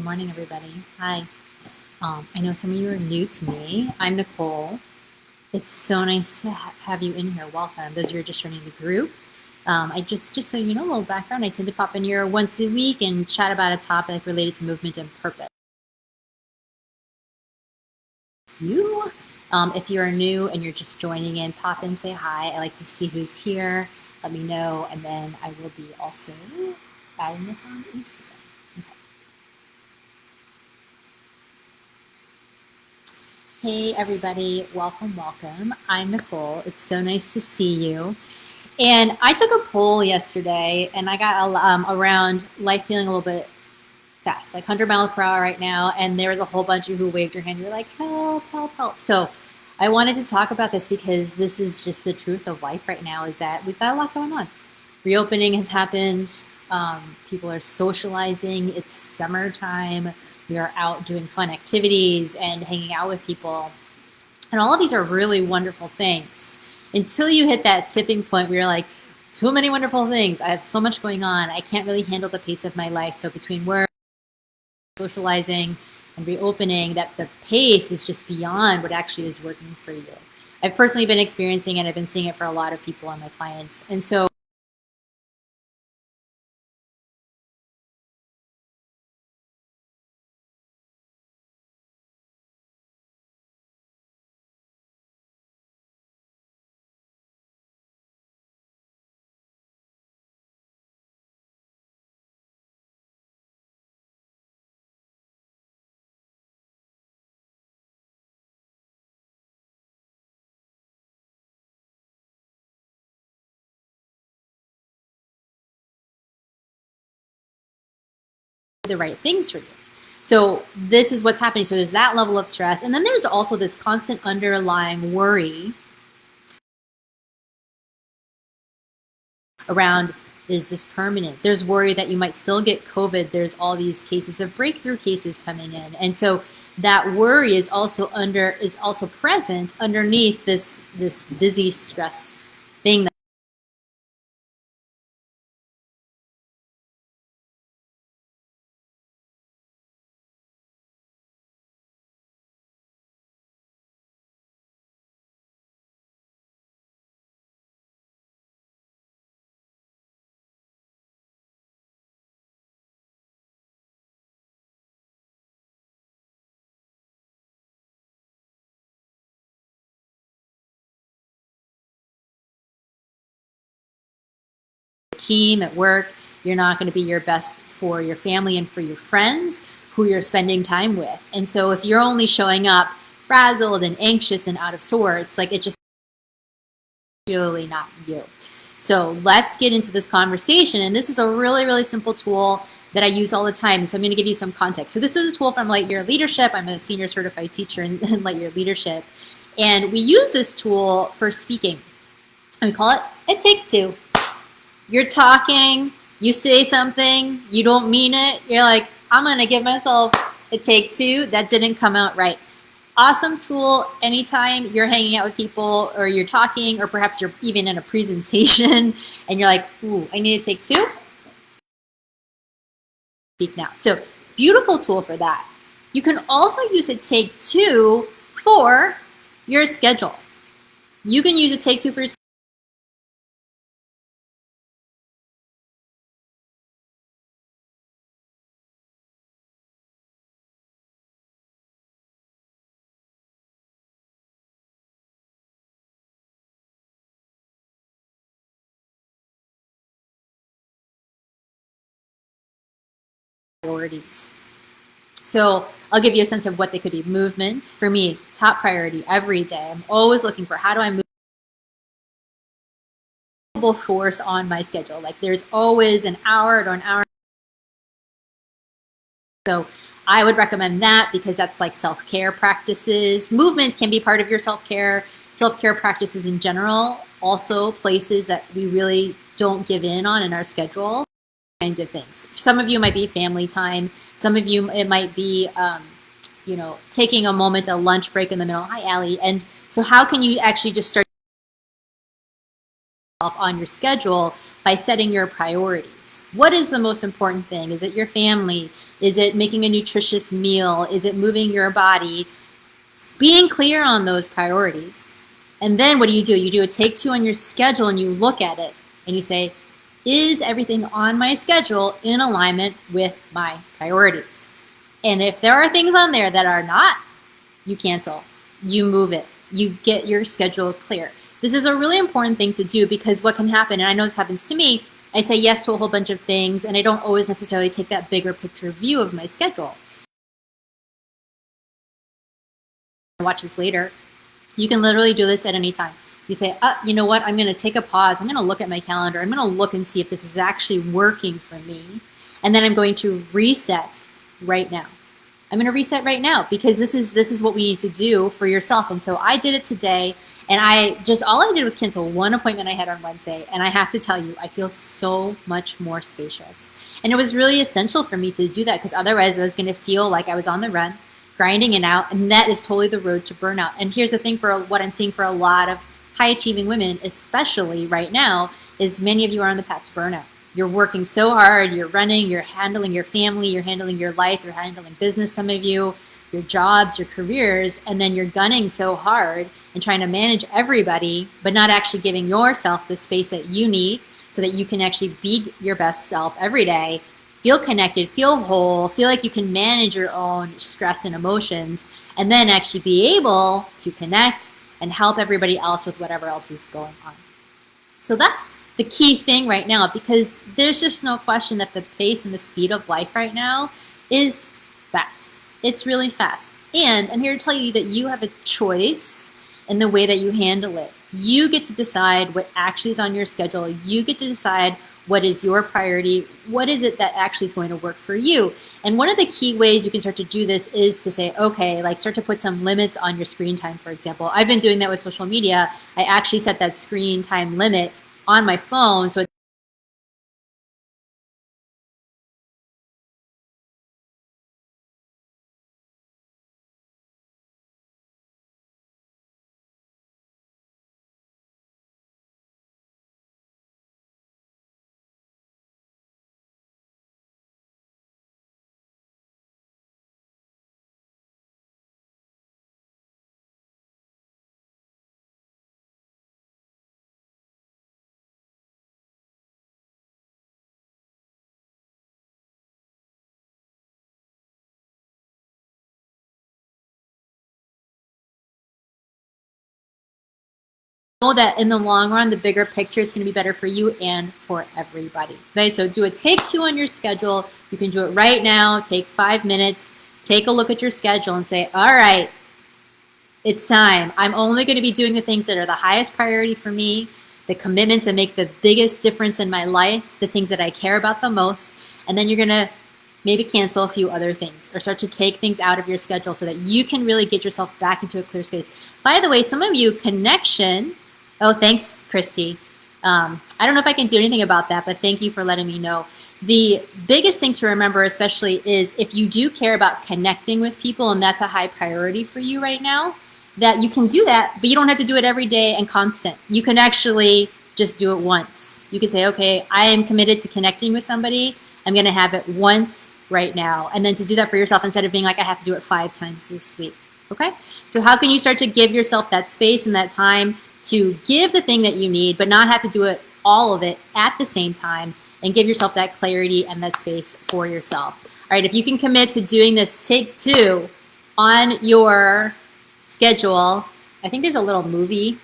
Good morning, everybody. Hi. I know some of you are new to me. I'm Nicole. It's so nice to have you in here. Welcome. Those of you who are just joining the group. I just so you know, a little background. I tend to pop in here once a week and chat about a topic related to movement and purpose. If you are new and you're just joining in, pop in, say hi. I like to see who's here. Let me know, and then I will be also adding this on Instagram. Hey everybody, welcome. I'm Nicole. It's so nice to see you. And I took a poll yesterday and I got around life feeling a little bit fast, like 100 miles per hour right now. And there was a whole bunch of you who waved your hand. You're like, help, help, help. So I wanted to talk about this because this is just the truth of life right now, is that we've got a lot going on. Reopening has happened. People are socializing. It's summertime. We are out doing fun activities and hanging out with people. And all of these are really wonderful things until you hit that tipping point where you're like, too many wonderful things. I have so much going on. I can't really handle the pace of my life. So between work, socializing, and reopening, that the pace is just beyond what actually is working for you. I've personally been experiencing it. I've been seeing it for a lot of people and my clients. And so the right things for you. So this is what's happening. So there's that level of stress. And then there's also this constant underlying worry around, is this permanent? There's worry that you might still get COVID. There's all these cases of breakthrough cases coming in. And so that worry is also present underneath this busy stress thing. Team at work, you're not going to be your best for your family and for your friends who you're spending time with. And so if you're only showing up frazzled and anxious and out of sorts, like, it just really not you. So let's get into this conversation. And this is a really, really simple tool that I use all the time. So I'm going to give you some context. So this is a tool from Lightyear Leadership. I'm a senior certified teacher in Lightyear Leadership. And we use this tool for speaking. And we call it a take two. You're talking, you say something, you don't mean it. You're like, I'm going to give myself a take two. That didn't come out right. Awesome tool anytime you're hanging out with people or you're talking, or perhaps you're even in a presentation and you're like, ooh, I need to take two. Speak now. So beautiful tool for that. You can also use a take two for your schedule. You can use a take two for your schedule. Priorities. So I'll give you a sense of what they could be. Movement, for me, top priority every day. I'm always looking for, how do I move force on my schedule? Like, there's always an hour to an hour. So I would recommend that, because that's like self-care practices. Movement can be part of your self-care practices in general. Also places that we really don't give in on in our schedule. Kinds of things. Some of you might be family time. Some of you, it might be, taking a moment, a lunch break in the middle. Hi, Allie. And so how can you actually just start off on your schedule by setting your priorities. What is the most important thing? Is it your family? Is it making a nutritious meal? Is it moving your body? Being clear on those priorities. And then what do? You do a take two on your schedule and you look at it and you say, is everything on my schedule in alignment with my priorities? And if there are things on there that are not, you cancel, you move it, you get your schedule clear. This is a really important thing to do because what can happen, and I know this happens to me, I say yes to a whole bunch of things and I don't always necessarily take that bigger picture view of my schedule. Watch this later. You can literally do this at any time. You say, you know what, I'm going to take a pause. I'm going to look at my calendar. I'm going to look and see if this is actually working for me. And then I'm going to reset right now. I'm going to reset right now because this is what we need to do for yourself. And so I did it today. And all I did was cancel one appointment I had on Wednesday. And I have to tell you, I feel so much more spacious. And it was really essential for me to do that because otherwise I was going to feel like I was on the run, grinding it out. And that is totally the road to burnout. And here's the thing for what I'm seeing for a lot of high achieving women, especially right now, is many of you are on the path to burnout. You're working so hard, you're running, you're handling your family, you're handling your life, you're handling business, some of you, your jobs, your careers, and then you're gunning so hard and trying to manage everybody, but not actually giving yourself the space that you need so that you can actually be your best self every day, feel connected, feel whole, feel like you can manage your own stress and emotions, and then actually be able to connect and help everybody else with whatever else is going on. So that's the key thing right now, because there's just no question that the pace and the speed of life right now is fast. It's really fast. And I'm here to tell you that you have a choice in the way that you handle it. You get to decide what actually is on your schedule. You get to decide what is your priority. What is it that actually is going to work for you? And one of the key ways you can start to do this is to say, okay, like start to put some limits on your screen time, for example. I've been doing that with social media. I actually set that screen time limit on my phone. So know that in the long run, the bigger picture, it's going to be better for you and for everybody. Right? So do a take two on your schedule. You can do it right now. Take 5 minutes. Take a look at your schedule and say, all right, it's time. I'm only going to be doing the things that are the highest priority for me, the commitments that make the biggest difference in my life, the things that I care about the most. And then you're going to maybe cancel a few other things or start to take things out of your schedule so that you can really get yourself back into a clear space. By the way, some of you, connection. Oh, thanks, Christy. I don't know if I can do anything about that, but thank you for letting me know. The biggest thing to remember, especially, is if you do care about connecting with people and that's a high priority for you right now, that you can do that, but you don't have to do it every day and constant. You can actually just do it once. You can say, okay, I am committed to connecting with somebody. I'm going to have it once right now. And then to do that for yourself instead of being like, I have to do it 5 times this week. Okay? So how can you start to give yourself that space and that time to give the thing that you need, but not have to do it, all of it at the same time, and give yourself that clarity and that space for yourself. All right, if you can commit to doing this take two on your schedule, I think there's a little movie